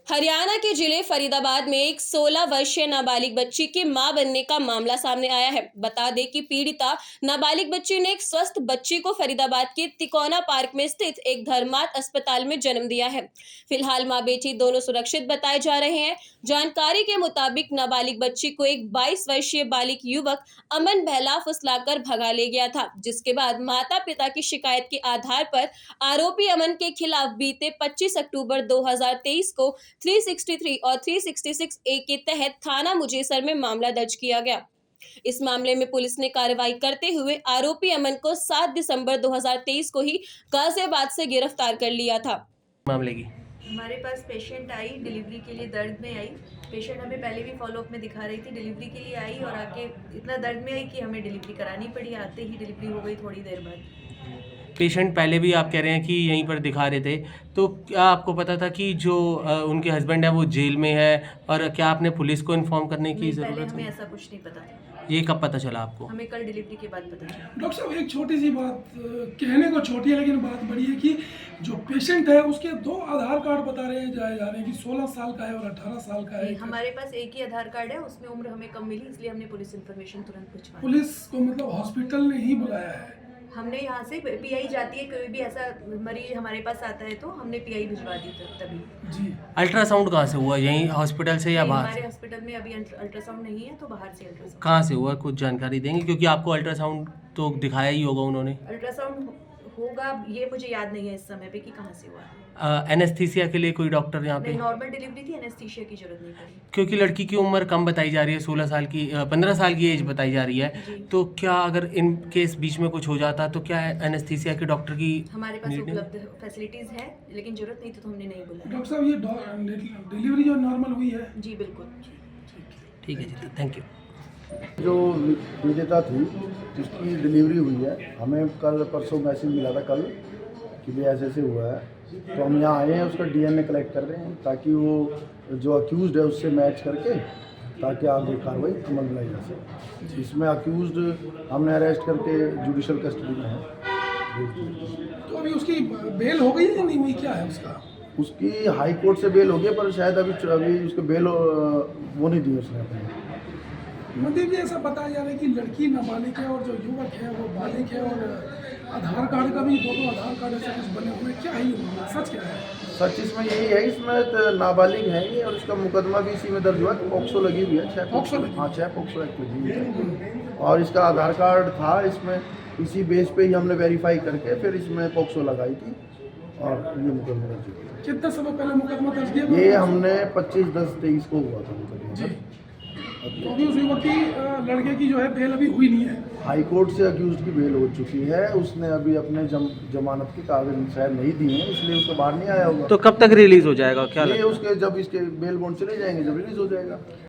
हरियाणा के जिले फरीदाबाद में एक 16 वर्षीय नाबालिग बच्ची की मां बनने का मामला सामने आया है। बता दें कि पीड़िता नाबालिग बच्ची ने एक स्वस्थ बच्ची को फरीदाबाद के तिकोना पार्क में स्थित एक धर्मार्थ अस्पताल में जन्म दिया है। फिलहाल मां बेटी दोनों सुरक्षित बताए जा रहे हैं। जानकारी के मुताबिक नाबालिग बच्ची को एक 22 वर्षीय बालिग युवक अमन बहला फुसलाकर भगा ले गया था, जिसके बाद माता पिता की शिकायत के आधार पर आरोपी अमन के खिलाफ बीते 25 अक्टूबर 2023 को 363 और 366 ए के तहत थाना मुजेसर में मामला दर्ज किया गया। इस मामले में पुलिस ने कार्रवाई करते हुए आरोपी अमन को 7 दिसंबर 2023 को ही गाजियाबाद से गिरफ्तार कर लिया था। मामले की हमारे पास पेशेंट आई, डिलीवरी के लिए दर्द में आई। पेशेंट हमें पहले भी फॉलोअप में दिखा रही थी, डिलीवरी के लिए आई और आके इतना दर्द में आई कि हमें डिलीवरी करानी पड़ी। आते ही डिलीवरी हो गई थोड़ी देर बाद। पेशेंट पहले भी आप कह रहे हैं कि यहीं पर दिखा रहे थे, तो क्या आपको पता था कि जो उनके हस्बैंड है वो जेल में है, और क्या आपने पुलिस को इन्फॉर्म करने की पहले ज़रूरत हमें है? ऐसा कुछ नहीं पता था। ये कब पता चला आपको? हमें कल डिलीवरी के बाद पता चला। डॉक्टर साहब, एक छोटी सी बात कहने को छोटी है लेकिन बात बड़ी है कि जो पेशेंट है उसके 2 आधार कार्ड बता रहे हैं जा रहे हैं कि 16 साल का है और 18 साल का है। हमारे पास एक ही आधार कार्ड है, उसमें उम्र हमें कम मिली, इसलिए हमने पुलिस इन्फॉर्मेशन तुरंत भिजवाई। पुलिस को मतलब हॉस्पिटल ने ही बुलाया है। हमने यहाँ से पीआई जाती है, कोई भी ऐसा मरीज हमारे पास आता है तो हमने पीआई भिजवा दी तभी। जी, अल्ट्रासाउंड कहाँ से हुआ? यहीं हॉस्पिटल से या बाहर हमारे से? हॉस्पिटल में अभी अल्ट्रासाउंड नहीं है, तो बाहर से अल्ट्रासाउंड। कहाँ से हुआ, कुछ जानकारी देंगे? क्योंकि आपको अल्ट्रासाउंड तो दिखाया ही होगा उन्होंने। अल्ट्रासाउंड होगा, ये मुझे याद नहीं है इस समय पे कि कहाँ से हुआ है। एनेस्थीसिया के लिए कोई डॉक्टर यहाँ पे? नहीं, नॉर्मल डिलीवरी थी, एनेस्थीसिया की जरूरत नहीं पड़ी। क्योंकि लड़की की उम्र कम बताई जा रही है, 16 साल की 15 साल की एज बताई जा रही है, जी। तो क्या अगर इन केस बीच में कुछ हो जाता तो क्या एनेस्थीसिया के डॉक्टर की हमारे पास नीड नहीं? उपलब्ध फैसिलिटीज है, लेकिन जरूरत नहीं थी तो हमने नहीं बोला। डॉक्टर साहब ये डिलीवरी जो नॉर्मल हुई है। जी बिल्कुल। ठीक है जी, थैंक यू। जो पीड़िता थी जिसकी डिलीवरी हुई है, हमें कल परसों मैसेज मिला था कल कि भाई ऐसे ऐसे हुआ है, तो हम यहाँ आए हैं, उसका डीएनए कलेक्ट कर रहे हैं ताकि वो जो अक्यूज़ड है उससे मैच करके ताकि आगे कार्रवाई अमल में लाई जा सके। इसमें अक्यूज़ड हमने अरेस्ट करके जुडिशल कस्टडी में है। तो अभी उसकी बेल हो गई है या नहीं हुई, क्या है उसका? उसकी हाई कोर्ट से बेल हो गई, पर शायद अभी उसको बेल वो नहीं दी उसने अपने। मतलब ये ऐसा बताया जा रहा है कि लड़की नाबालिग है और जो युवक है वो बालिग है, और आधार कार्ड का भी 2 आधार कार्ड ऐसा कुछ बने हुए, क्या है ये, सच क्या है? सच इसमें यही है, इसमें तो नाबालिग है ये, और इसका मुकदमा भी इसी में दर्ज हुआ है। पॉक्सो लगी हुई है, 6 पॉक्सो लगी? हाँ, 6 पॉक्सो एक्ट लगी हुई है, और इसका आधार कार्ड था इसमें। इसी बेस पे ही हमने वेरीफाई करके फिर इसमें पॉक्सो लगाई थी और ये मुकदमा दर्ज हुआ। कितने समय पहले मुकदमा दर्ज किया? ये हमने 25/10/23 को हुआ था मुकदमा। जी, तो अभी उस युवक की लड़के की जो है बेल अभी हुई नहीं है। हाई कोर्ट से अक्यूज्ड की बेल हो चुकी है, उसने अभी अपने जमानत के कागज शायद नहीं दिए हैं, इसलिए उसको बाहर नहीं आया होगा। तो कब तक रिलीज हो जाएगा, क्या ये लगता है? उसके जब इसके बेल बॉन्ड चले जाएंगे जब रिलीज हो जाएगा।